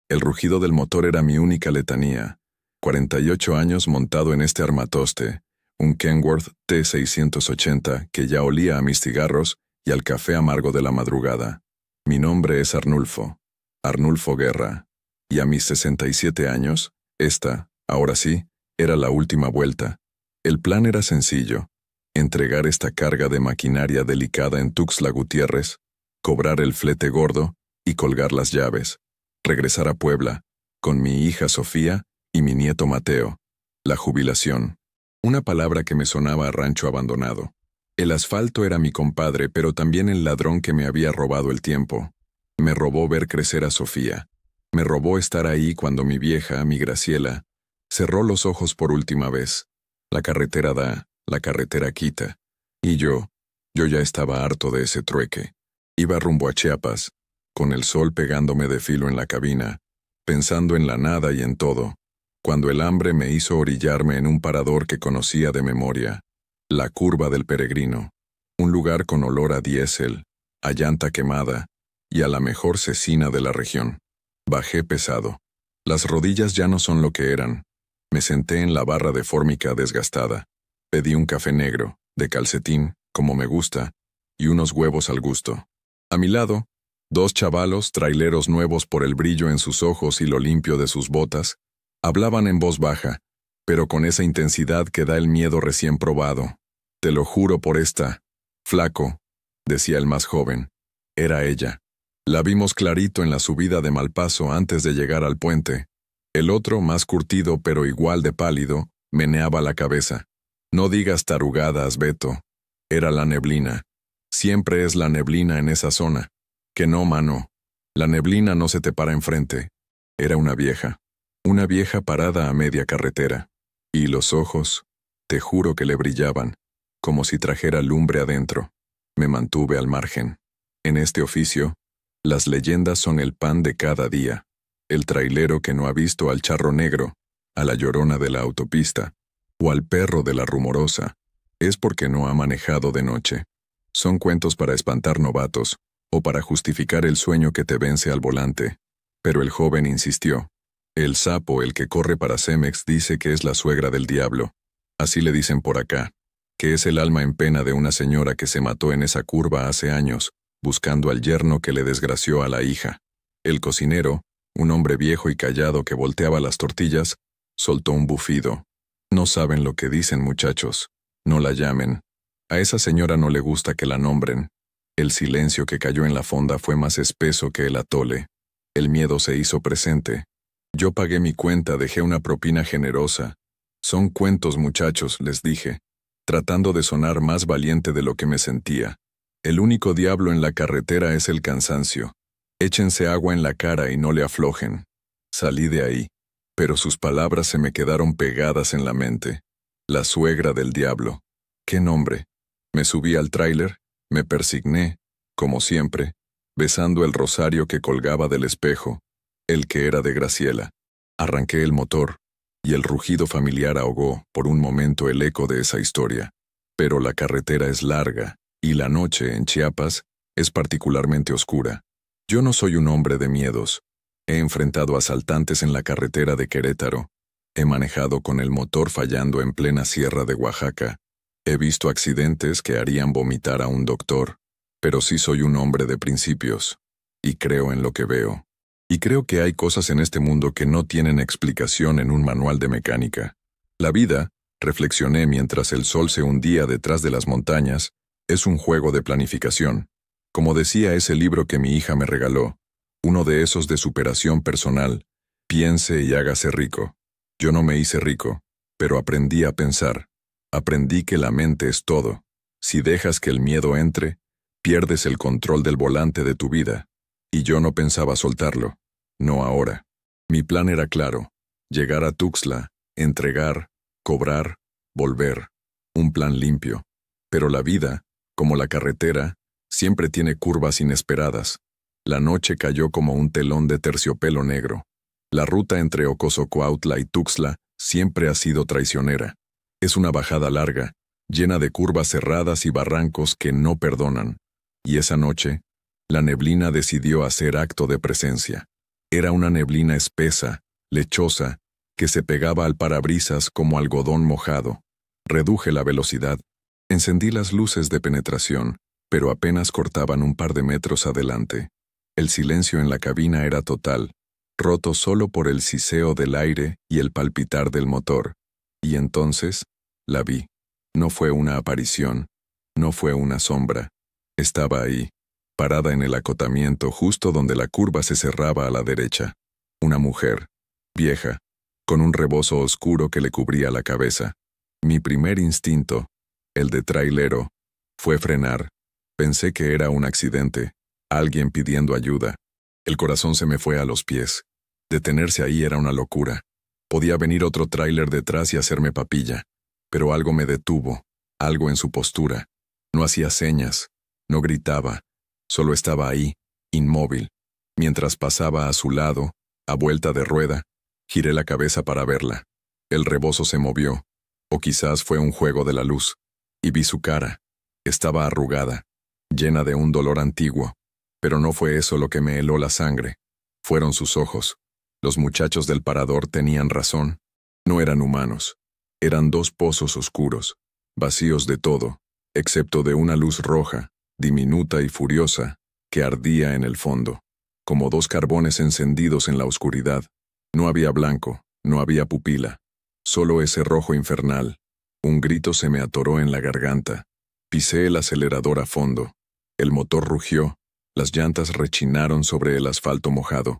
El rugido del motor era mi única letanía. 48 años montado en este armatoste, un Kenworth T680 que ya olía a mis cigarros y al café amargo de la madrugada. Mi nombre es Arnulfo. Arnulfo Guerra. Y a mis 67 años, esta, ahora sí, era la última vuelta. El plan era sencillo: entregar esta carga de maquinaria delicada en Tuxtla Gutiérrez, cobrar el flete gordo y colgar las llaves. Regresar a Puebla, con mi hija Sofía y mi nieto Mateo. La jubilación. Una palabra que me sonaba a rancho abandonado. El asfalto era mi compadre, pero también el ladrón que me había robado el tiempo. Me robó ver crecer a Sofía. Me robó estar ahí cuando mi vieja, mi Graciela, cerró los ojos por última vez. La carretera da, la carretera quita. Y yo ya estaba harto de ese trueque. Iba rumbo a Chiapas, con el sol pegándome de filo en la cabina, pensando en la nada y en todo, cuando el hambre me hizo orillarme en un parador que conocía de memoria. La Curva del Peregrino. Un lugar con olor a diésel, a llanta quemada y a la mejor cecina de la región. Bajé pesado. Las rodillas ya no son lo que eran. Me senté en la barra de fórmica desgastada. Pedí un café negro, de calcetín, como me gusta, y unos huevos al gusto. A mi lado, dos chavalos, traileros nuevos por el brillo en sus ojos y lo limpio de sus botas, hablaban en voz baja, pero con esa intensidad que da el miedo recién probado. Te lo juro por esta. Flaco, decía el más joven. Era ella. La vimos clarito en la subida de Malpaso antes de llegar al puente. El otro, más curtido pero igual de pálido, meneaba la cabeza. No digas tarugadas, Beto. Era la neblina. Siempre es la neblina en esa zona. Que no, mano. La neblina no se te para enfrente. Era una vieja parada a media carretera. Y los ojos, te juro que le brillaban, como si trajera lumbre adentro. Me mantuve al margen. En este oficio, las leyendas son el pan de cada día. El trailero que no ha visto al charro negro, a la llorona de la autopista, o al perro de la rumorosa, es porque no ha manejado de noche. Son cuentos para espantar novatos, o para justificar el sueño que te vence al volante. Pero el joven insistió. El sapo, el que corre para Cemex, dice que es la suegra del diablo. Así le dicen por acá, que es el alma en pena de una señora que se mató en esa curva hace años, buscando al yerno que le desgració a la hija. El cocinero, un hombre viejo y callado que volteaba las tortillas, soltó un bufido. No saben lo que dicen, muchachos. No la llamen. A esa señora no le gusta que la nombren. El silencio que cayó en la fonda fue más espeso que el atole. El miedo se hizo presente. Yo pagué mi cuenta, dejé una propina generosa. Son cuentos, muchachos, les dije, tratando de sonar más valiente de lo que me sentía. El único diablo en la carretera es el cansancio. Échense agua en la cara y no le aflojen. Salí de ahí, pero sus palabras se me quedaron pegadas en la mente. La suegra del diablo. ¿Qué nombre? Me subí al tráiler, me persigné, como siempre, besando el rosario que colgaba del espejo, el que era de Graciela. Arranqué el motor, y el rugido familiar ahogó, por un momento, el eco de esa historia. Pero la carretera es larga, y la noche en Chiapas es particularmente oscura. Yo no soy un hombre de miedos. He enfrentado asaltantes en la carretera de Querétaro. He manejado con el motor fallando en plena sierra de Oaxaca. He visto accidentes que harían vomitar a un doctor. Pero sí soy un hombre de principios. Y creo en lo que veo. Y creo que hay cosas en este mundo que no tienen explicación en un manual de mecánica. La vida, reflexioné mientras el sol se hundía detrás de las montañas, es un juego de planificación. Como decía ese libro que mi hija me regaló, uno de esos de superación personal, piense y hágase rico. Yo no me hice rico, pero aprendí a pensar. Aprendí que la mente es todo. Si dejas que el miedo entre, pierdes el control del volante de tu vida. Y yo no pensaba soltarlo. No ahora. Mi plan era claro. Llegar a Tuxtla, entregar, cobrar, volver. Un plan limpio. Pero la vida, como la carretera, siempre tiene curvas inesperadas. La noche cayó como un telón de terciopelo negro. La ruta entre Ocosocuautla y Tuxtla siempre ha sido traicionera. Es una bajada larga, llena de curvas cerradas y barrancos que no perdonan. Y esa noche, la neblina decidió hacer acto de presencia. Era una neblina espesa, lechosa, que se pegaba al parabrisas como algodón mojado. Reduje la velocidad. Encendí las luces de penetración, pero apenas cortaban un par de metros adelante. El silencio en la cabina era total, roto solo por el siseo del aire y el palpitar del motor. Y entonces, la vi. No fue una aparición, no fue una sombra. Estaba ahí, parada en el acotamiento justo donde la curva se cerraba a la derecha. Una mujer, vieja, con un rebozo oscuro que le cubría la cabeza. Mi primer instinto, el de trailero, fue frenar. Pensé que era un accidente, alguien pidiendo ayuda. El corazón se me fue a los pies. Detenerse ahí era una locura. Podía venir otro tráiler detrás y hacerme papilla. Pero algo me detuvo, algo en su postura. No hacía señas, no gritaba, solo estaba ahí, inmóvil. Mientras pasaba a su lado, a vuelta de rueda, giré la cabeza para verla. El rebozo se movió, o quizás fue un juego de la luz, y vi su cara. Estaba arrugada, llena de un dolor antiguo, pero no fue eso lo que me heló la sangre. Fueron sus ojos. Los muchachos del parador tenían razón. No eran humanos. Eran dos pozos oscuros, vacíos de todo, excepto de una luz roja, diminuta y furiosa, que ardía en el fondo, como dos carbones encendidos en la oscuridad. No había blanco, no había pupila, solo ese rojo infernal. Un grito se me atoró en la garganta. Pisé el acelerador a fondo. El motor rugió, las llantas rechinaron sobre el asfalto mojado.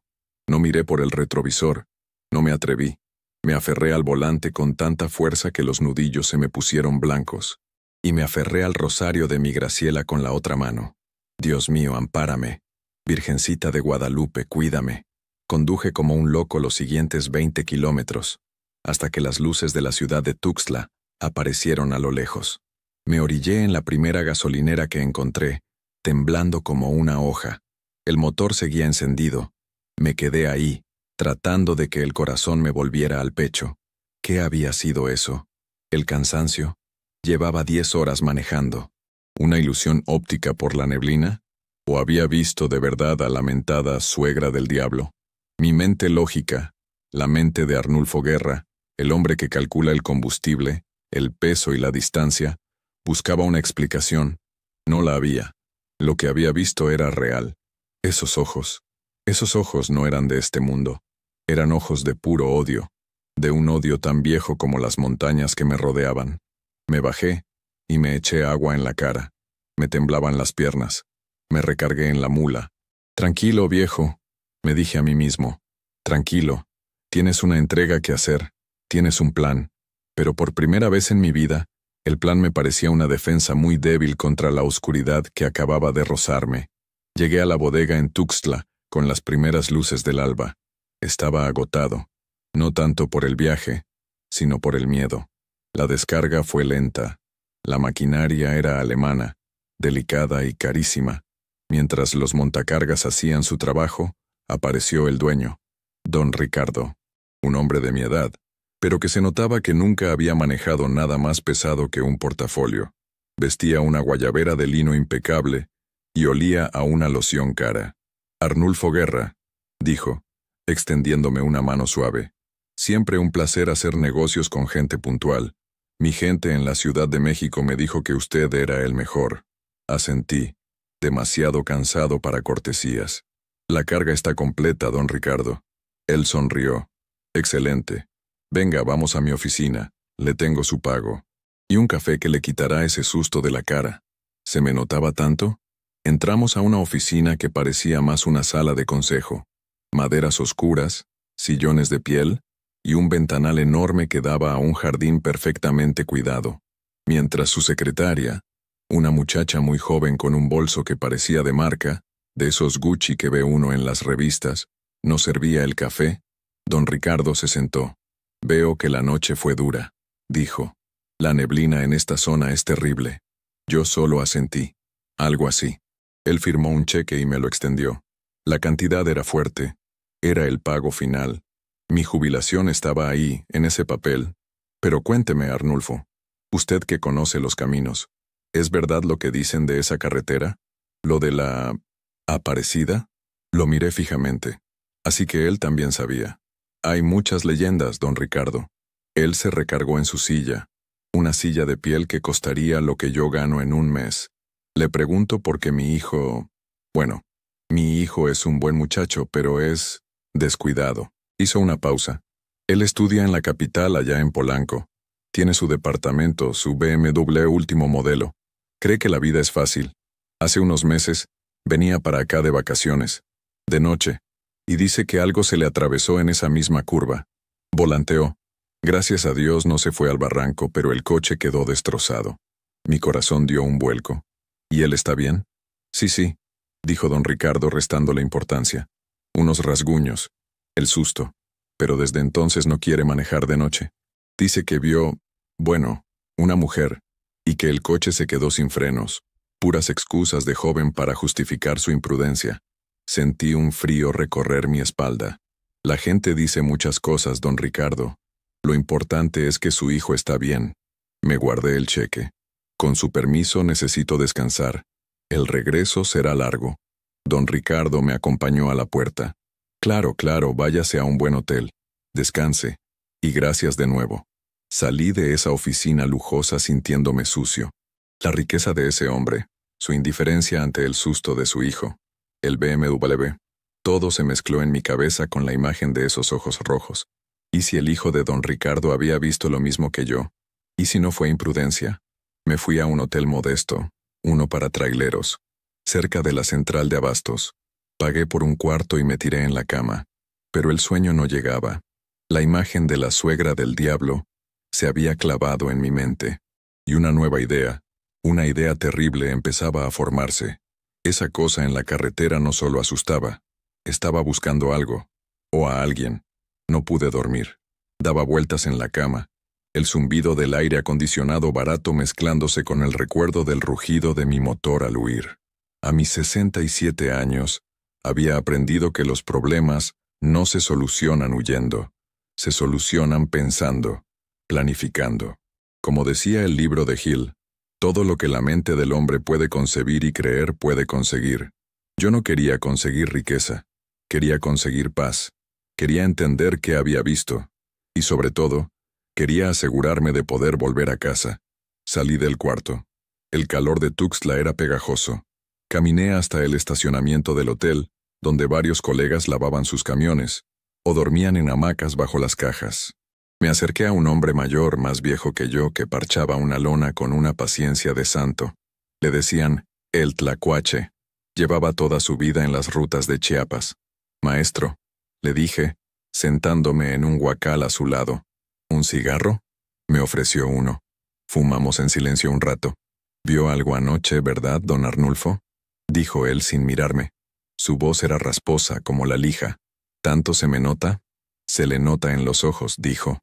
No miré por el retrovisor, no me atreví. Me aferré al volante con tanta fuerza que los nudillos se me pusieron blancos. Y me aferré al rosario de mi Graciela con la otra mano. Dios mío, ampárame. Virgencita de Guadalupe, cuídame. Conduje como un loco los siguientes 20 kilómetros, hasta que las luces de la ciudad de Tuxtla aparecieron a lo lejos. Me orillé en la primera gasolinera que encontré, temblando como una hoja. El motor seguía encendido. Me quedé ahí, tratando de que el corazón me volviera al pecho. ¿Qué había sido eso? ¿El cansancio? Llevaba 10 horas manejando. ¿Una ilusión óptica por la neblina? ¿O había visto de verdad a la mentada suegra del diablo? Mi mente lógica, la mente de Arnulfo Guerra, el hombre que calcula el combustible, el peso y la distancia, buscaba una explicación. No la había. Lo que había visto era real. Esos ojos no eran de este mundo. Eran ojos de puro odio, de un odio tan viejo como las montañas que me rodeaban. Me bajé y me eché agua en la cara. Me temblaban las piernas. Me recargué en la mula. Tranquilo, viejo, me dije a mí mismo. Tranquilo. Tienes una entrega que hacer. Tienes un plan. Pero por primera vez en mi vida, el plan me parecía una defensa muy débil contra la oscuridad que acababa de rozarme. Llegué a la bodega en Tuxtla, con las primeras luces del alba. Estaba agotado, no tanto por el viaje, sino por el miedo. La descarga fue lenta. La maquinaria era alemana, delicada y carísima. Mientras los montacargas hacían su trabajo, apareció el dueño, don Ricardo, un hombre de mi edad, pero que se notaba que nunca había manejado nada más pesado que un portafolio. Vestía una guayabera de lino impecable y olía a una loción cara. Arnulfo Guerra, dijo, extendiéndome una mano suave. Siempre un placer hacer negocios con gente puntual. Mi gente en la Ciudad de México me dijo que usted era el mejor. Asentí, demasiado cansado para cortesías. La carga está completa, don Ricardo. Él sonrió. Excelente. Venga, vamos a mi oficina. Le tengo su pago. Y un café que le quitará ese susto de la cara. ¿Se me notaba tanto? Entramos a una oficina que parecía más una sala de consejo. Maderas oscuras, sillones de piel y un ventanal enorme que daba a un jardín perfectamente cuidado. Mientras su secretaria, una muchacha muy joven con un bolso que parecía de marca, de esos Gucci que ve uno en las revistas, nos servía el café, don Ricardo se sentó. Veo que la noche fue dura, dijo. La neblina en esta zona es terrible. Yo solo asentí. Algo así. Él firmó un cheque y me lo extendió. La cantidad era fuerte. Era el pago final. Mi jubilación estaba ahí, en ese papel. Pero cuénteme, Arnulfo. Usted que conoce los caminos. ¿Es verdad lo que dicen de esa carretera? ¿Lo de la... aparecida? Lo miré fijamente. Así que él también sabía. Hay muchas leyendas, don Ricardo. Él se recargó en su silla, una silla de piel que costaría lo que yo gano en un mes. Le pregunto por qué mi hijo... Bueno, mi hijo es un buen muchacho, pero es... descuidado. Hizo una pausa. Él estudia en la capital, allá en Polanco. Tiene su departamento, su BMW último modelo. Cree que la vida es fácil. Hace unos meses, venía para acá de vacaciones, de noche, y dice que algo se le atravesó en esa misma curva. Volanteó. Gracias a Dios no se fue al barranco, pero el coche quedó destrozado. Mi corazón dio un vuelco. ¿Y él está bien? Sí, dijo don Ricardo restándole importancia. Unos rasguños, el susto, pero desde entonces no quiere manejar de noche. Dice que vio, bueno, una mujer, y que el coche se quedó sin frenos. Puras excusas de joven para justificar su imprudencia. Sentí un frío recorrer mi espalda. La gente dice muchas cosas, don Ricardo. Lo importante es que su hijo está bien. Me guardé el cheque. Con su permiso necesito descansar. El regreso será largo. Don Ricardo me acompañó a la puerta. Claro, váyase a un buen hotel. Descanse. Y gracias de nuevo. Salí de esa oficina lujosa sintiéndome sucio. La riqueza de ese hombre, su indiferencia ante el susto de su hijo, el BMW, todo se mezcló en mi cabeza con la imagen de esos ojos rojos. ¿Y si el hijo de don Ricardo había visto lo mismo que yo? ¿Y si no fue imprudencia? Me fui a un hotel modesto, uno para traileros, cerca de la central de abastos. Pagué por un cuarto y me tiré en la cama. Pero el sueño no llegaba. La imagen de la suegra del diablo se había clavado en mi mente. Y una nueva idea, una idea terrible empezaba a formarse. Esa cosa en la carretera no solo asustaba, estaba buscando algo, o a alguien. No pude dormir. Daba vueltas en la cama, el zumbido del aire acondicionado barato mezclándose con el recuerdo del rugido de mi motor al huir. A mis 67 años, había aprendido que los problemas no se solucionan huyendo, se solucionan pensando, planificando. Como decía el libro de Hill, todo lo que la mente del hombre puede concebir y creer puede conseguir. Yo no quería conseguir riqueza, quería conseguir paz, quería entender qué había visto, y sobre todo, quería asegurarme de poder volver a casa. Salí del cuarto. El calor de Tuxtla era pegajoso. Caminé hasta el estacionamiento del hotel, donde varios colegas lavaban sus camiones, o dormían en hamacas bajo las cajas. Me acerqué a un hombre mayor, más viejo que yo, que parchaba una lona con una paciencia de santo. Le decían, el Tlacuache. Llevaba toda su vida en las rutas de Chiapas. Maestro, le dije, sentándome en un huacal a su lado. ¿Un cigarro? Me ofreció uno. Fumamos en silencio un rato. ¿Vio algo anoche, verdad, don Arnulfo? Dijo él sin mirarme. Su voz era rasposa como la lija. ¿Tanto se me nota? Se le nota en los ojos, dijo.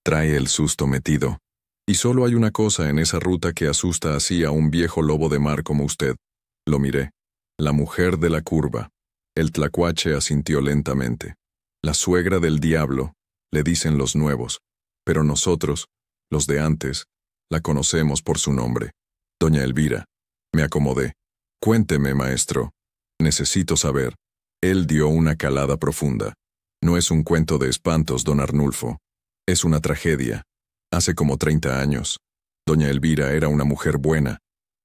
Trae el susto metido. Y solo hay una cosa en esa ruta que asusta así a un viejo lobo de mar como usted. Lo miré. La mujer de la curva. El Tlacuache asintió lentamente. La suegra del diablo, le dicen los nuevos. Pero nosotros, los de antes, la conocemos por su nombre. Doña Elvira. Me acomodé. Cuénteme, maestro. Necesito saber. Él dio una calada profunda. No es un cuento de espantos, don Arnulfo. Es una tragedia. Hace como 30 años. Doña Elvira era una mujer buena,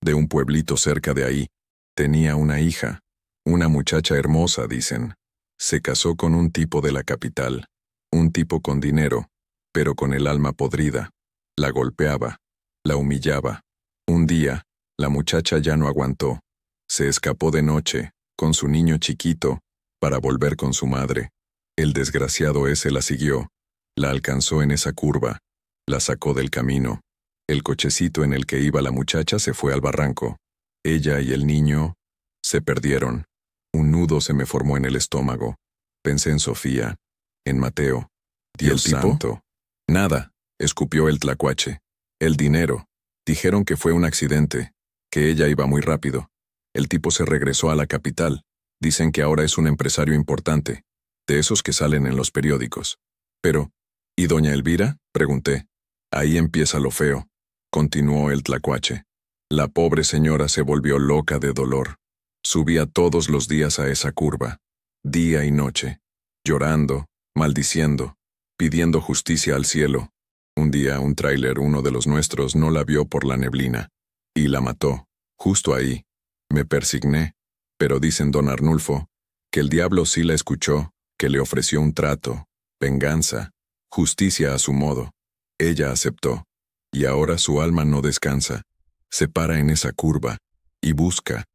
de un pueblito cerca de ahí. Tenía una hija. Una muchacha hermosa, dicen. Se casó con un tipo de la capital. Un tipo con dinero, pero con el alma podrida. La golpeaba. La humillaba. Un día, la muchacha ya no aguantó. Se escapó de noche, con su niño chiquito, para volver con su madre. El desgraciado ese la siguió. La alcanzó en esa curva. La sacó del camino. El cochecito en el que iba la muchacha se fue al barranco. Ella y el niño se perdieron. Un nudo se me formó en el estómago. Pensé en Sofía, en Mateo. ¿Y el tipo? Santo. Nada, escupió el Tlacuache. El dinero. Dijeron que fue un accidente, que ella iba muy rápido. El tipo se regresó a la capital. Dicen que ahora es un empresario importante, de esos que salen en los periódicos. Pero, ¿y doña Elvira? Pregunté. Ahí empieza lo feo, continuó el Tlacuache. La pobre señora se volvió loca de dolor. Subía todos los días a esa curva, día y noche. llorando, maldiciendo, pidiendo justicia al cielo. Un día un tráiler, uno de los nuestros, no la vio por la neblina, y la mató, justo ahí. Me persigné, pero dicen don Arnulfo, que el diablo sí la escuchó, que le ofreció un trato, venganza, justicia a su modo. Ella aceptó, y ahora su alma no descansa. Se para en esa curva, y busca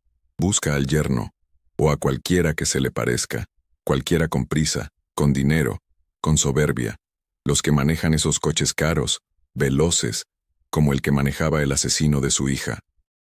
al yerno, o a cualquiera que se le parezca, cualquiera con prisa, con dinero, con soberbia, los que manejan esos coches caros, veloces, como el que manejaba el asesino de su hija.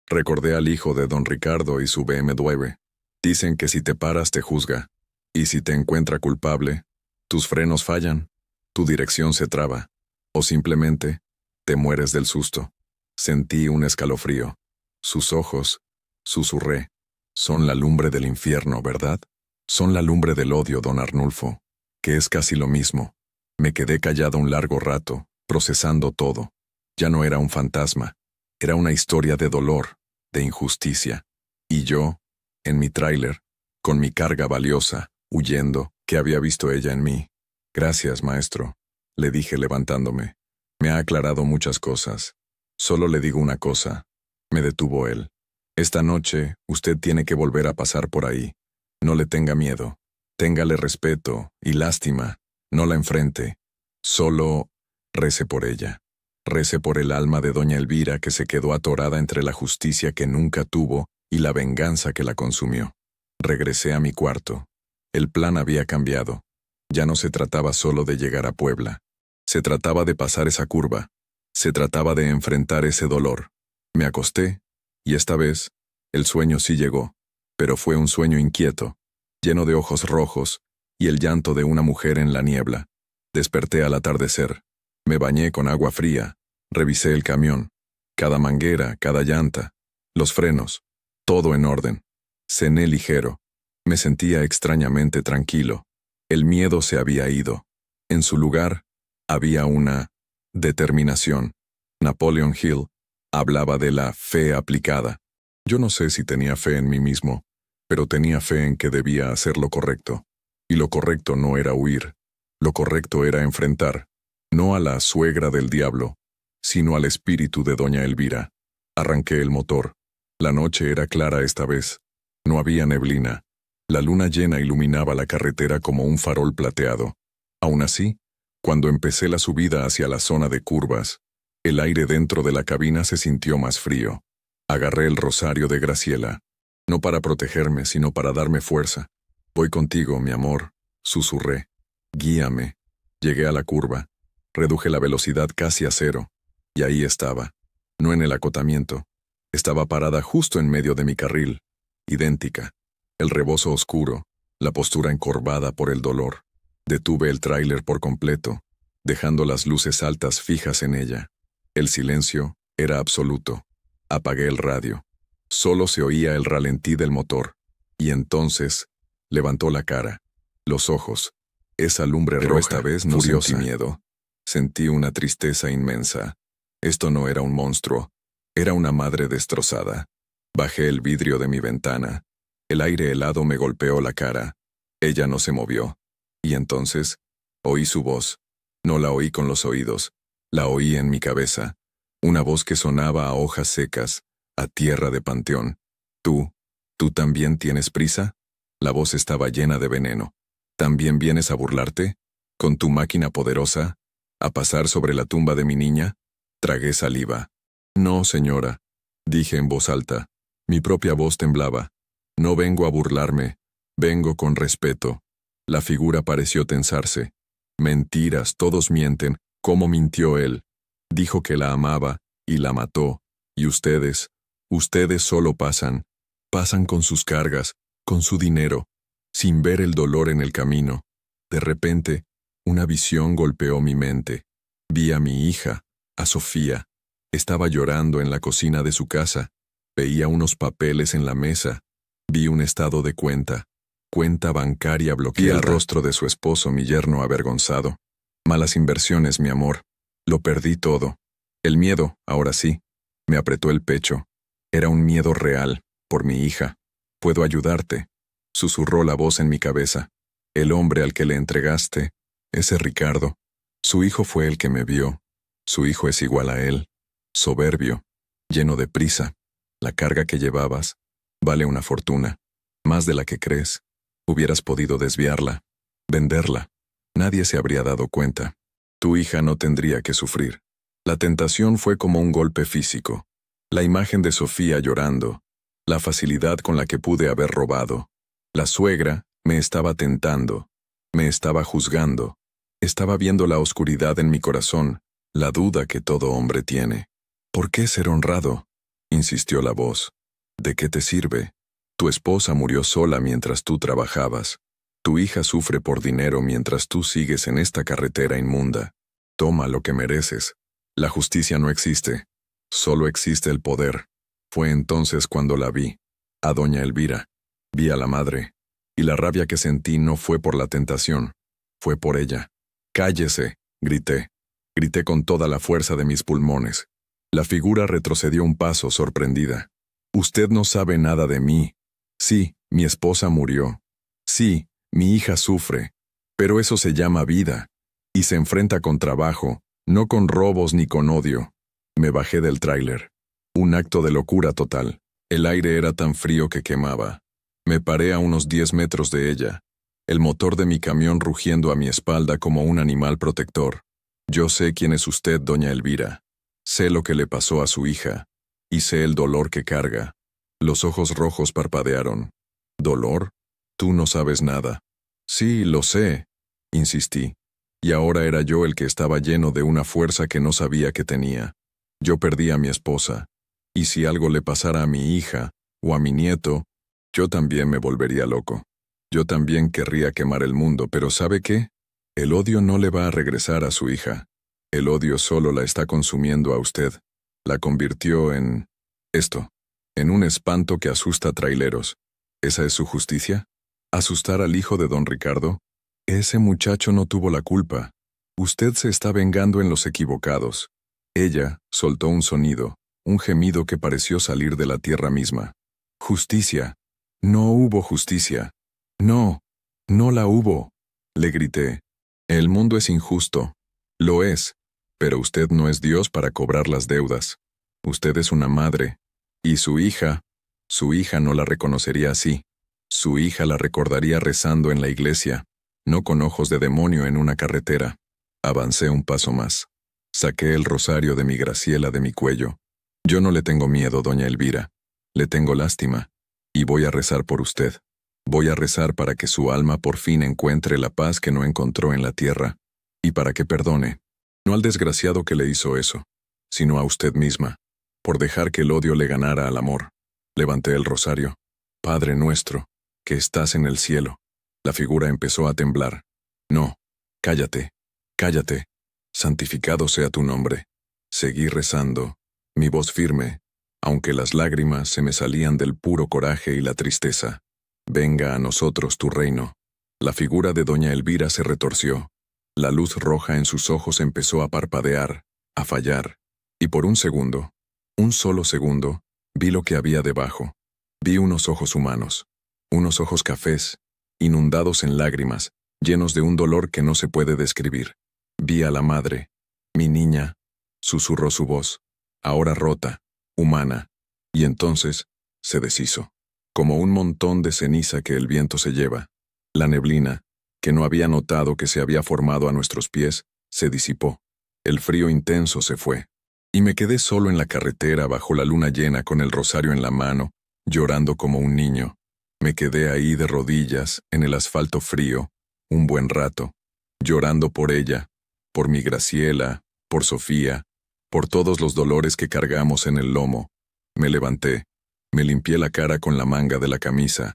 Recordé al hijo de don Ricardo y su BMW. Dicen que si te paras te juzga, y si te encuentra culpable, tus frenos fallan, tu dirección se traba, o simplemente te mueres del susto. Sentí un escalofrío. Sus ojos, susurré, son la lumbre del infierno, ¿verdad? Son la lumbre del odio, don Arnulfo, que es casi lo mismo. Me quedé callado un largo rato, procesando todo. Ya no era un fantasma, era una historia de dolor, de injusticia. Y yo, en mi tráiler, con mi carga valiosa, huyendo, ¿qué había visto ella en mí? Gracias, maestro, le dije levantándome. Me ha aclarado muchas cosas. Solo le digo una cosa. Me detuvo él. Esta noche, usted tiene que volver a pasar por ahí. No le tenga miedo. Téngale respeto y lástima. No la enfrente. Solo rece por ella. Rece por el alma de doña Elvira, que se quedó atorada entre la justicia que nunca tuvo y la venganza que la consumió. Regresé a mi cuarto. El plan había cambiado. Ya no se trataba solo de llegar a Puebla. Se trataba de pasar esa curva. Se trataba de enfrentar ese dolor. Me acosté, y esta vez, el sueño sí llegó, pero fue un sueño inquieto, lleno de ojos rojos y el llanto de una mujer en la niebla. Desperté al atardecer. Me bañé con agua fría, revisé el camión, cada manguera, cada llanta, los frenos, todo en orden. Cené ligero. Me sentía extrañamente tranquilo. El miedo se había ido. En su lugar, había una determinación. Napoleon Hill hablaba de la fe aplicada. Yo no sé si tenía fe en mí mismo, pero tenía fe en que debía hacer lo correcto. Y lo correcto no era huir. Lo correcto era enfrentar, no a la suegra del diablo, sino al espíritu de doña Elvira. Arranqué el motor. La noche era clara esta vez. No había neblina. La luna llena iluminaba la carretera como un farol plateado. Aún así, cuando empecé la subida hacia la zona de curvas, el aire dentro de la cabina se sintió más frío. Agarré el rosario de Graciela, no para protegerme, sino para darme fuerza. Voy contigo, mi amor, susurré. Guíame. Llegué a la curva. Reduje la velocidad casi a cero. Y ahí estaba. No en el acotamiento. Estaba parada justo en medio de mi carril. Idéntica. El rebozo oscuro, la postura encorvada por el dolor. Detuve el tráiler por completo, dejando las luces altas fijas en ella. El silencio era absoluto. Apagué el radio. Solo se oía el ralentí del motor. Y entonces, levantó la cara, los ojos, esa lumbre roja. Pero esta vez no sentí miedo. Sentí una tristeza inmensa. Esto no era un monstruo, era una madre destrozada. Bajé el vidrio de mi ventana. El aire helado me golpeó la cara. Ella no se movió. Y entonces, oí su voz. No la oí con los oídos, la oí en mi cabeza. Una voz que sonaba a hojas secas, a tierra de panteón. ¿Tú también tienes prisa? La voz estaba llena de veneno. ¿También vienes a burlarte? ¿Con tu máquina poderosa? ¿A pasar sobre la tumba de mi niña? Tragué saliva. No, señora, dije en voz alta. Mi propia voz temblaba. No vengo a burlarme, vengo con respeto. La figura pareció tensarse. Mentiras, todos mienten. ¿Cómo mintió él? Dijo que la amaba, y la mató. Y ustedes solo pasan con sus cargas, con su dinero, sin ver el dolor en el camino. De repente, una visión golpeó mi mente. Vi a mi hija, a Sofía. Estaba llorando en la cocina de su casa. Veía unos papeles en la mesa. Vi un estado de cuenta bancaria bloqueada. Vi el rostro de su esposo, mi yerno avergonzado. Malas inversiones, mi amor. Lo perdí todo. El miedo, ahora sí, me apretó el pecho. Era un miedo real, por mi hija. Puedo ayudarte, susurró la voz en mi cabeza. El hombre al que le entregaste, ese Ricardo, su hijo fue el que me vio. Su hijo es igual a él, soberbio, lleno de prisa. La carga que llevabas vale una fortuna, más de la que crees. Hubieras podido desviarla, venderla. Nadie se habría dado cuenta. Tu hija no tendría que sufrir. La tentación fue como un golpe físico. La imagen de Sofía llorando, la facilidad con la que pude haber robado. La suegra me estaba tentando, me estaba juzgando. Estaba viendo la oscuridad en mi corazón, la duda que todo hombre tiene. ¿Por qué ser honrado?, insistió la voz. ¿De qué te sirve? Tu esposa murió sola mientras tú trabajabas. Tu hija sufre por dinero mientras tú sigues en esta carretera inmunda. Toma lo que mereces. La justicia no existe. Solo existe el poder. Fue entonces cuando la vi, a doña Elvira. Vi a la madre. Y la rabia que sentí no fue por la tentación, fue por ella. «¡Cállese!», grité. Grité con toda la fuerza de mis pulmones. La figura retrocedió un paso, sorprendida. «Usted no sabe nada de mí. Sí, mi esposa murió. Sí, mi hija sufre. Pero eso se llama vida. Y se enfrenta con trabajo, no con robos ni con odio». Me bajé del tráiler. Un acto de locura total. El aire era tan frío que quemaba. Me paré a unos 10 metros de ella, el motor de mi camión rugiendo a mi espalda como un animal protector. Yo sé quién es usted, doña Elvira. Sé lo que le pasó a su hija, y sé el dolor que carga. Los ojos rojos parpadearon. ¿Dolor? Tú no sabes nada. Sí, lo sé, insistí. Y ahora era yo el que estaba lleno de una fuerza que no sabía que tenía. Yo perdí a mi esposa, y si algo le pasara a mi hija, o a mi nieto, yo también me volvería loco. Yo también querría quemar el mundo, pero ¿sabe qué? El odio no le va a regresar a su hija. El odio solo la está consumiendo a usted. La convirtió en esto, en un espanto que asusta a traileros. ¿Esa es su justicia? ¿Asustar al hijo de don Ricardo? Ese muchacho no tuvo la culpa. Usted se está vengando en los equivocados. Ella soltó un sonido, un gemido que pareció salir de la tierra misma. Justicia. No hubo justicia. No, no la hubo, le grité. El mundo es injusto. Lo es, pero usted no es Dios para cobrar las deudas. Usted es una madre. Y su hija no la reconocería así. Su hija la recordaría rezando en la iglesia, no con ojos de demonio en una carretera. Avancé un paso más. Saqué el rosario de mi Graciela de mi cuello. Yo no le tengo miedo, doña Elvira. Le tengo lástima. Y voy a rezar por usted. Voy a rezar para que su alma por fin encuentre la paz que no encontró en la tierra. Y para que perdone, no al desgraciado que le hizo eso, sino a usted misma, por dejar que el odio le ganara al amor. Levanté el rosario. Padre nuestro, que estás en el cielo. La figura empezó a temblar. No, cállate, cállate. Santificado sea tu nombre. Seguí rezando, mi voz firme, aunque las lágrimas se me salían del puro coraje y la tristeza. Venga a nosotros tu reino. La figura de doña Elvira se retorció. La luz roja en sus ojos empezó a parpadear, a fallar, y por un segundo, un solo segundo, vi lo que había debajo. Vi unos ojos humanos, unos ojos cafés, inundados en lágrimas, llenos de un dolor que no se puede describir. Vi a la madre, mi niña, susurró su voz, ahora rota, humana, y entonces se deshizo, como un montón de ceniza que el viento se lleva. La neblina, que no había notado que se había formado a nuestros pies, se disipó. El frío intenso se fue, y me quedé solo en la carretera bajo la luna llena con el rosario en la mano, llorando como un niño. Me quedé ahí de rodillas, en el asfalto frío, un buen rato, llorando por ella, por mi Graciela, por Sofía, por todos los dolores que cargamos en el lomo. Me levanté, me limpié la cara con la manga de la camisa.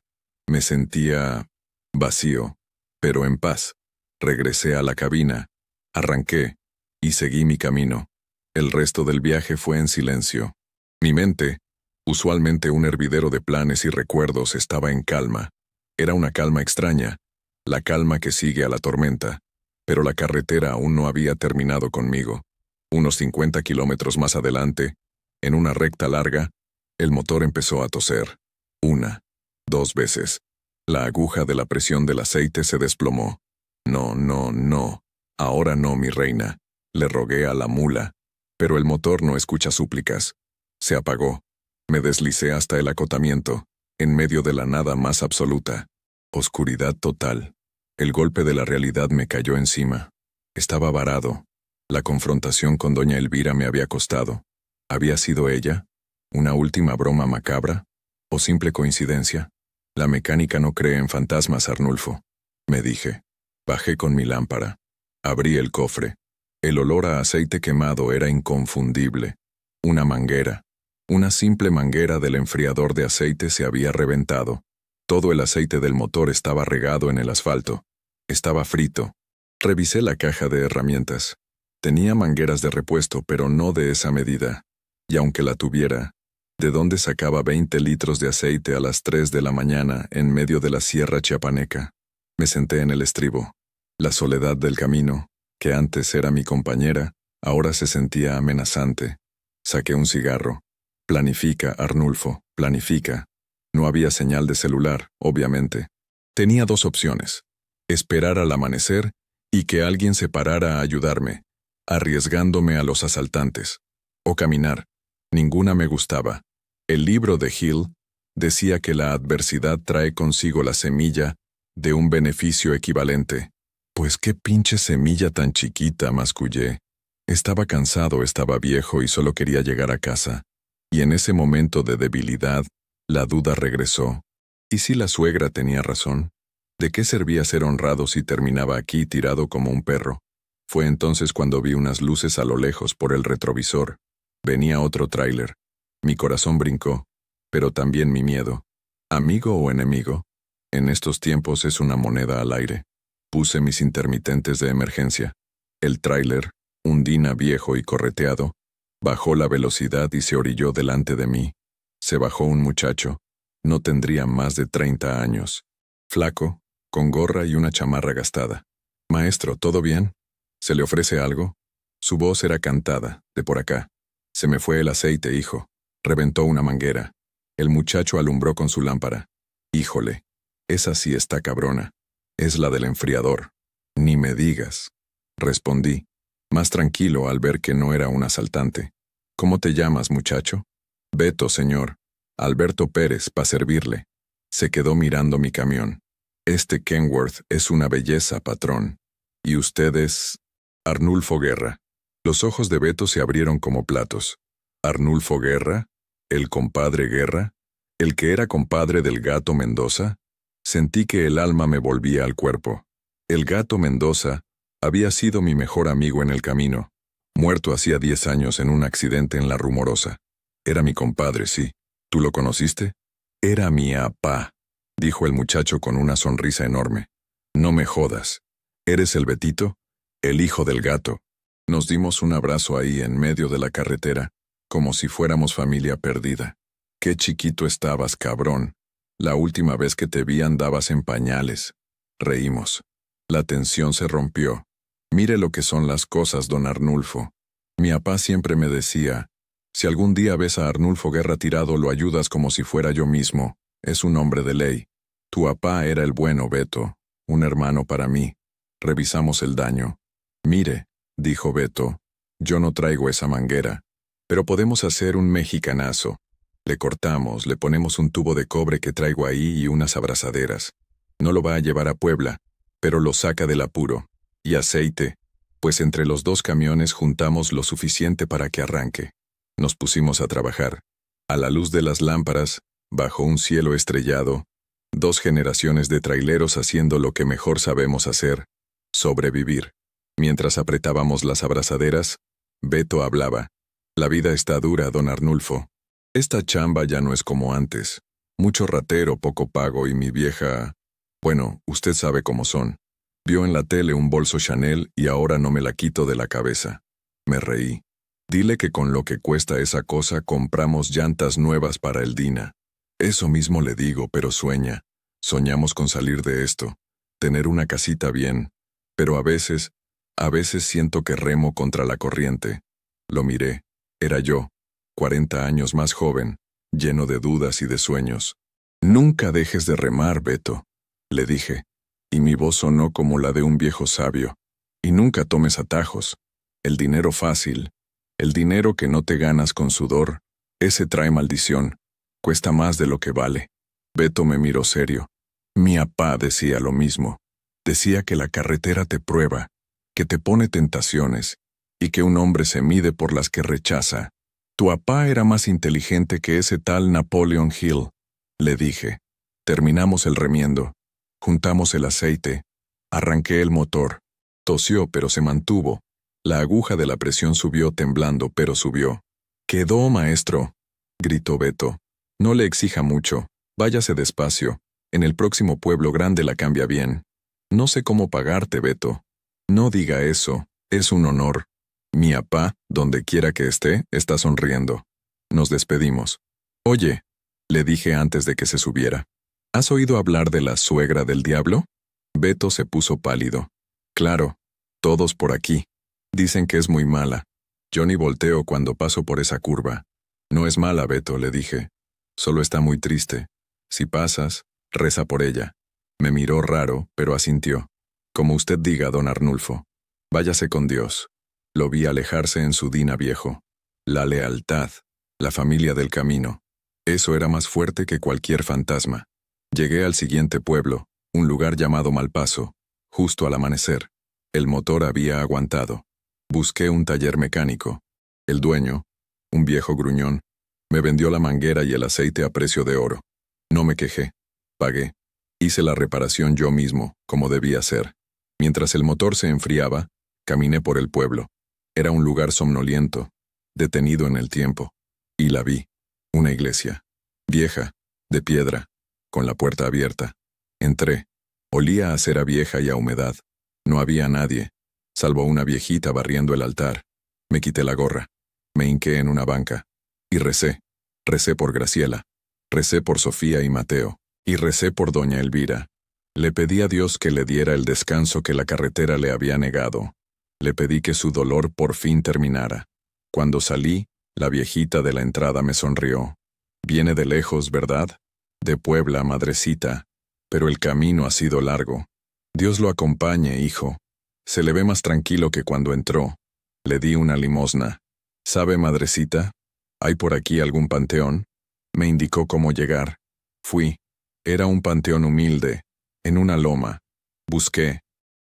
Me sentía vacío, pero en paz. Regresé a la cabina, arranqué y seguí mi camino. El resto del viaje fue en silencio. Mi mente, usualmente un hervidero de planes y recuerdos, estaba en calma. Era una calma extraña, la calma que sigue a la tormenta. Pero la carretera aún no había terminado conmigo. Unos 50 kilómetros más adelante, en una recta larga, el motor empezó a toser. 1, 2 veces. La aguja de la presión del aceite se desplomó. No, no, no. Ahora no, mi reina. Le rogué a la mula. Pero el motor no escucha súplicas. Se apagó. Me deslicé hasta el acotamiento, en medio de la nada más absoluta. Oscuridad total. El golpe de la realidad me cayó encima. Estaba varado. La confrontación con doña Elvira me había costado. ¿Había sido ella? ¿Una última broma macabra? ¿O simple coincidencia? La mecánica no cree en fantasmas, Arnulfo, me dije. Bajé con mi lámpara. Abrí el cofre. El olor a aceite quemado era inconfundible. Una manguera. Una simple manguera del enfriador de aceite se había reventado. Todo el aceite del motor estaba regado en el asfalto. Estaba frito. Revisé la caja de herramientas. Tenía mangueras de repuesto, pero no de esa medida. Y aunque la tuviera, ¿de dónde sacaba 20 litros de aceite a las 3 de la mañana en medio de la sierra chiapaneca? Me senté en el estribo. La soledad del camino, que antes era mi compañera, ahora se sentía amenazante. Saqué un cigarro. Planifica, Arnulfo, planifica. No había señal de celular, obviamente. Tenía dos opciones: esperar al amanecer y que alguien se parara a ayudarme, arriesgándome a los asaltantes. O caminar. Ninguna me gustaba. El libro de Hill decía que la adversidad trae consigo la semilla de un beneficio equivalente. Pues qué pinche semilla tan chiquita, mascullé. Estaba cansado, estaba viejo y solo quería llegar a casa. Y en ese momento de debilidad, la duda regresó. ¿Y si la suegra tenía razón? ¿De qué servía ser honrado si terminaba aquí tirado como un perro? Fue entonces cuando vi unas luces a lo lejos por el retrovisor. Venía otro tráiler. Mi corazón brincó, pero también mi miedo. ¿Amigo o enemigo? En estos tiempos es una moneda al aire. Puse mis intermitentes de emergencia. El tráiler, un Dina viejo y correteado, bajó la velocidad y se orilló delante de mí. Se bajó un muchacho. No tendría más de 30 años. Flaco, con gorra y una chamarra gastada. «Maestro, ¿todo bien? ¿Se le ofrece algo?» Su voz era cantada, de por acá. «Se me fue el aceite, hijo». Reventó una manguera. El muchacho alumbró con su lámpara. «Híjole, esa sí está cabrona. Es la del enfriador». «Ni me digas», respondí, más tranquilo al ver que no era un asaltante. «¿Cómo te llamas, muchacho?» «Beto, señor. Alberto Pérez, pa' servirle». Se quedó mirando mi camión. «Este Kenworth es una belleza, patrón. ¿Y usted es...?» «Arnulfo Guerra». Los ojos de Beto se abrieron como platos. ¿Arnulfo Guerra? ¿El compadre Guerra? ¿El que era compadre del gato Mendoza? Sentí que el alma me volvía al cuerpo. El gato Mendoza había sido mi mejor amigo en el camino, muerto hacía 10 años en un accidente en La Rumorosa. Era mi compadre, sí. ¿Tú lo conociste? Era mi apá, dijo el muchacho con una sonrisa enorme. No me jodas. ¿Eres el Betito? El hijo del gato. Nos dimos un abrazo ahí en medio de la carretera, como si fuéramos familia perdida. Qué chiquito estabas, cabrón. La última vez que te vi andabas en pañales. Reímos. La tensión se rompió. Mire lo que son las cosas, don Arnulfo. Mi papá siempre me decía, si algún día ves a Arnulfo Guerra tirado, lo ayudas como si fuera yo mismo. Es un hombre de ley. Tu papá era el bueno, Beto, un hermano para mí. Revisamos el daño. Mire, dijo Beto, yo no traigo esa manguera, pero podemos hacer un mexicanazo. Le cortamos, le ponemos un tubo de cobre que traigo ahí y unas abrazaderas. No lo va a llevar a Puebla, pero lo saca del apuro. Y aceite, pues entre los dos camiones juntamos lo suficiente para que arranque. Nos pusimos a trabajar. A la luz de las lámparas, bajo un cielo estrellado, 2 generaciones de traileros haciendo lo que mejor sabemos hacer, sobrevivir. Mientras apretábamos las abrazaderas, Beto hablaba. La vida está dura, don Arnulfo. Esta chamba ya no es como antes. Mucho ratero, poco pago y mi vieja... Bueno, usted sabe cómo son. Vio en la tele un bolso Chanel y ahora no me la quito de la cabeza. Me reí. Dile que con lo que cuesta esa cosa compramos llantas nuevas para el Dina. Eso mismo le digo, pero sueña. Soñamos con salir de esto, tener una casita bien, pero a veces siento que remo contra la corriente. Lo miré. Era yo, 40 años más joven, lleno de dudas y de sueños. Nunca dejes de remar, Beto. le dije, y mi voz sonó como la de un viejo sabio. Y nunca tomes atajos. El dinero fácil, el dinero que no te ganas con sudor, ese trae maldición. Cuesta más de lo que vale. Beto me miró serio. Mi apá decía lo mismo. Decía que la carretera te prueba, que te pone tentaciones, y que un hombre se mide por las que rechaza. Tu apá era más inteligente que ese tal Napoleon Hill, le dije. Terminamos el remiendo. Juntamos el aceite. Arranqué el motor. Tosió, pero se mantuvo. La aguja de la presión subió temblando, pero subió. «Quedó, maestro», gritó Beto. «No le exija mucho. Váyase despacio. En el próximo pueblo grande la cambia bien. No sé cómo pagarte, Beto». «No diga eso. Es un honor. Mi apá, donde quiera que esté, está sonriendo». Nos despedimos. «Oye», le dije antes de que se subiera, «¿has oído hablar de la suegra del diablo?» Beto se puso pálido. «Claro. Todos por aquí. Dicen que es muy mala. Yo ni volteo cuando paso por esa curva». «No es mala, Beto», le dije. «Solo está muy triste. Si pasas, reza por ella». Me miró raro, pero asintió. «Como usted diga, don Arnulfo. Váyase con Dios». Lo vi alejarse en su dina viejo. La lealtad, la familia del camino. Eso era más fuerte que cualquier fantasma. Llegué al siguiente pueblo, un lugar llamado Malpaso, justo al amanecer. El motor había aguantado. Busqué un taller mecánico. El dueño, un viejo gruñón, me vendió la manguera y el aceite a precio de oro. No me quejé. Pagué. Hice la reparación yo mismo, como debía ser. Mientras el motor se enfriaba, caminé por el pueblo. Era un lugar somnoliento, detenido en el tiempo. Y la vi. Una iglesia. Vieja, de piedra, con la puerta abierta. Entré. Olía a cera vieja y a humedad. No había nadie, salvo una viejita barriendo el altar. Me quité la gorra. Me hinqué en una banca. Y recé. Recé por Graciela. Recé por Sofía y Mateo. Y recé por doña Elvira. Le pedí a Dios que le diera el descanso que la carretera le había negado. Le pedí que su dolor por fin terminara. Cuando salí, la viejita de la entrada me sonrió. «Viene de lejos, ¿verdad? De Puebla, madrecita. Pero el camino ha sido largo. Dios lo acompañe, hijo. Se le ve más tranquilo que cuando entró». Le di una limosna. «¿Sabe, madrecita? ¿Hay por aquí algún panteón?» Me indicó cómo llegar. Fui. Era un panteón humilde, en una loma. Busqué.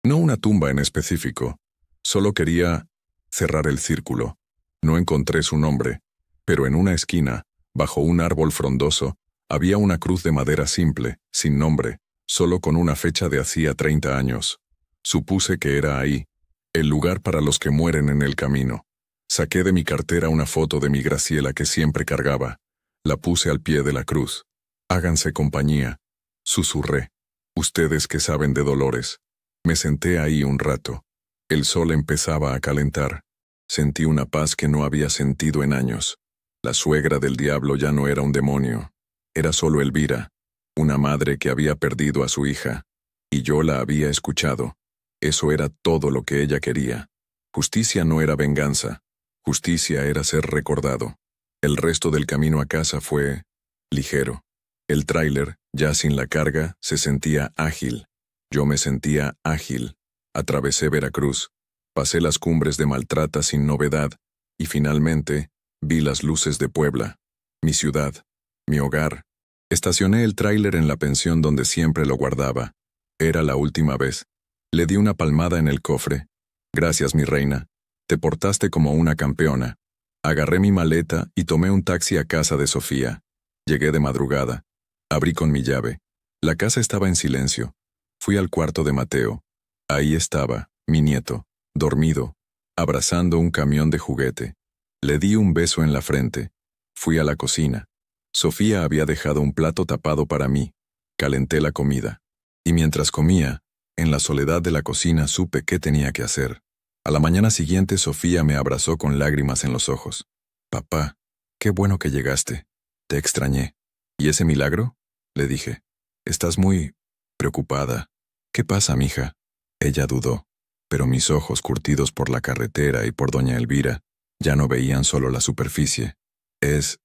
No una tumba en específico. Solo quería cerrar el círculo. No encontré su nombre, pero en una esquina, bajo un árbol frondoso, había una cruz de madera simple, sin nombre, solo con una fecha de hacía 30 años. Supuse que era ahí, el lugar para los que mueren en el camino. Saqué de mi cartera una foto de mi Graciela que siempre cargaba. La puse al pie de la cruz. «Háganse compañía», susurré. «Ustedes que saben de dolores». Me senté ahí un rato. El sol empezaba a calentar. Sentí una paz que no había sentido en años. La suegra del diablo ya no era un demonio. Era solo Elvira, una madre que había perdido a su hija. Y yo la había escuchado. Eso era todo lo que ella quería. Justicia no era venganza. Justicia era ser recordado. El resto del camino a casa fue ligero. El tráiler, ya sin la carga, se sentía ágil. Yo me sentía ágil. Atravesé Veracruz. Pasé las cumbres de Maltrata sin novedad. Y finalmente, vi las luces de Puebla. Mi ciudad. Mi hogar. Estacioné el tráiler en la pensión donde siempre lo guardaba. Era la última vez. Le di una palmada en el cofre. «Gracias, mi reina. Te portaste como una campeona». Agarré mi maleta y tomé un taxi a casa de Sofía. Llegué de madrugada. Abrí con mi llave. La casa estaba en silencio. Fui al cuarto de Mateo. Ahí estaba, mi nieto, dormido, abrazando un camión de juguete. Le di un beso en la frente. Fui a la cocina. Sofía había dejado un plato tapado para mí. Calenté la comida. Y mientras comía, en la soledad de la cocina supe qué tenía que hacer. A la mañana siguiente Sofía me abrazó con lágrimas en los ojos. «Papá, qué bueno que llegaste. Te extrañé». «¿Y ese milagro?», le dije. «Estás muy preocupada. ¿Qué pasa, mija?». Ella dudó, pero mis ojos curtidos por la carretera y por doña Elvira ya no veían solo la superficie. Es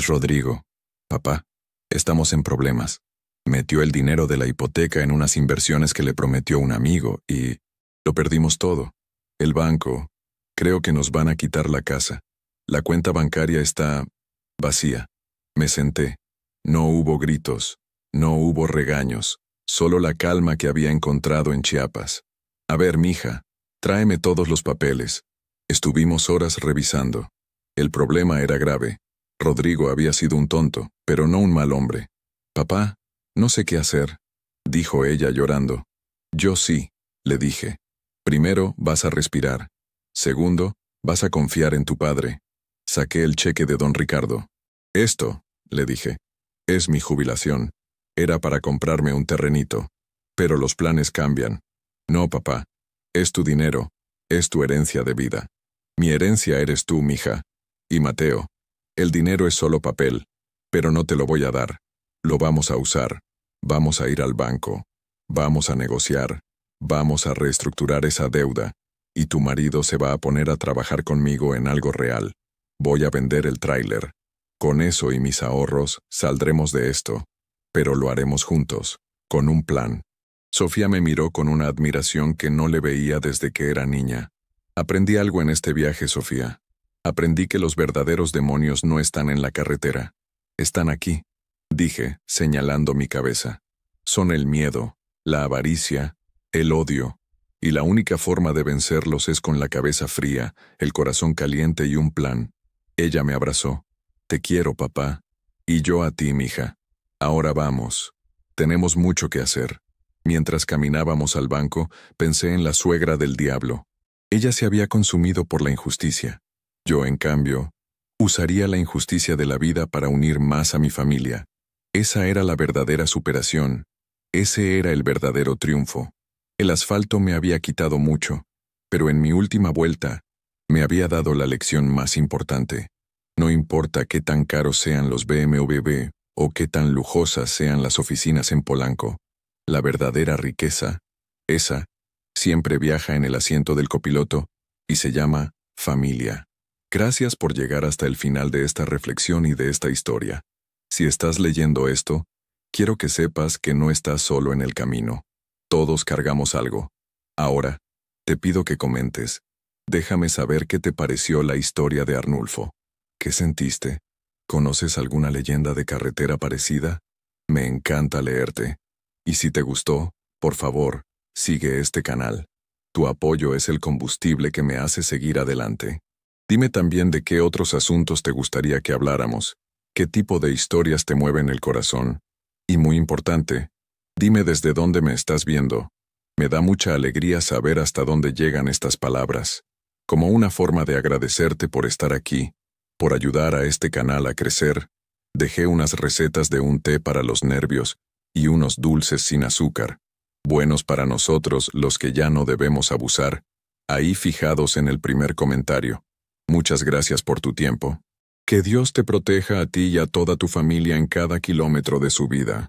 Rodrigo. Papá, estamos en problemas». Metió el dinero de la hipoteca en unas inversiones que le prometió un amigo y lo perdimos todo. El banco, creo que nos van a quitar la casa. La cuenta bancaria está vacía. Me senté. No hubo gritos, no hubo regaños, solo la calma que había encontrado en Chiapas. A ver, mija, tráeme todos los papeles. Estuvimos horas revisando. El problema era grave. Rodrigo había sido un tonto, pero no un mal hombre. Papá, no sé qué hacer, dijo ella llorando. Yo sí, le dije. Primero, vas a respirar. Segundo, vas a confiar en tu padre. Saqué el cheque de don Ricardo. Esto, le dije, es mi jubilación. Era para comprarme un terrenito. Pero los planes cambian. No, papá. Es tu dinero. Es tu herencia de vida. Mi herencia eres tú, mija. Y Mateo. El dinero es solo papel. Pero no te lo voy a dar. Lo vamos a usar. Vamos a ir al banco. Vamos a negociar. Vamos a reestructurar esa deuda. Y tu marido se va a poner a trabajar conmigo en algo real. Voy a vender el tráiler. Con eso y mis ahorros, saldremos de esto. Pero lo haremos juntos, con un plan. Sofía me miró con una admiración que no le veía desde que era niña. Aprendí algo en este viaje, Sofía. Aprendí que los verdaderos demonios no están en la carretera. Están aquí, dije, señalando mi cabeza. Son el miedo, la avaricia, el odio. Y la única forma de vencerlos es con la cabeza fría, el corazón caliente y un plan. Ella me abrazó. Te quiero, papá. Y yo a ti, mija. Ahora vamos. Tenemos mucho que hacer. Mientras caminábamos al banco, pensé en la suegra del diablo. Ella se había consumido por la injusticia. Yo, en cambio, usaría la injusticia de la vida para unir más a mi familia. Esa era la verdadera superación. Ese era el verdadero triunfo. El asfalto me había quitado mucho, pero en mi última vuelta me había dado la lección más importante. No importa qué tan caros sean los BMW o qué tan lujosas sean las oficinas en Polanco, la verdadera riqueza, esa, siempre viaja en el asiento del copiloto y se llama familia. Gracias por llegar hasta el final de esta reflexión y de esta historia. Si estás leyendo esto, quiero que sepas que no estás solo en el camino. Todos cargamos algo. Ahora, te pido que comentes. Déjame saber qué te pareció la historia de Arnulfo. ¿Qué sentiste? ¿Conoces alguna leyenda de carretera parecida? Me encanta leerte. Y si te gustó, por favor, sigue este canal. Tu apoyo es el combustible que me hace seguir adelante. Dime también de qué otros asuntos te gustaría que habláramos, qué tipo de historias te mueven el corazón. Y muy importante, dime desde dónde me estás viendo. Me da mucha alegría saber hasta dónde llegan estas palabras. Como una forma de agradecerte por estar aquí, por ayudar a este canal a crecer, dejé unas recetas de un té para los nervios y unos dulces sin azúcar, buenos para nosotros los que ya no debemos abusar, ahí fijados en el primer comentario. Muchas gracias por tu tiempo. Que Dios te proteja a ti y a toda tu familia en cada kilómetro de su vida.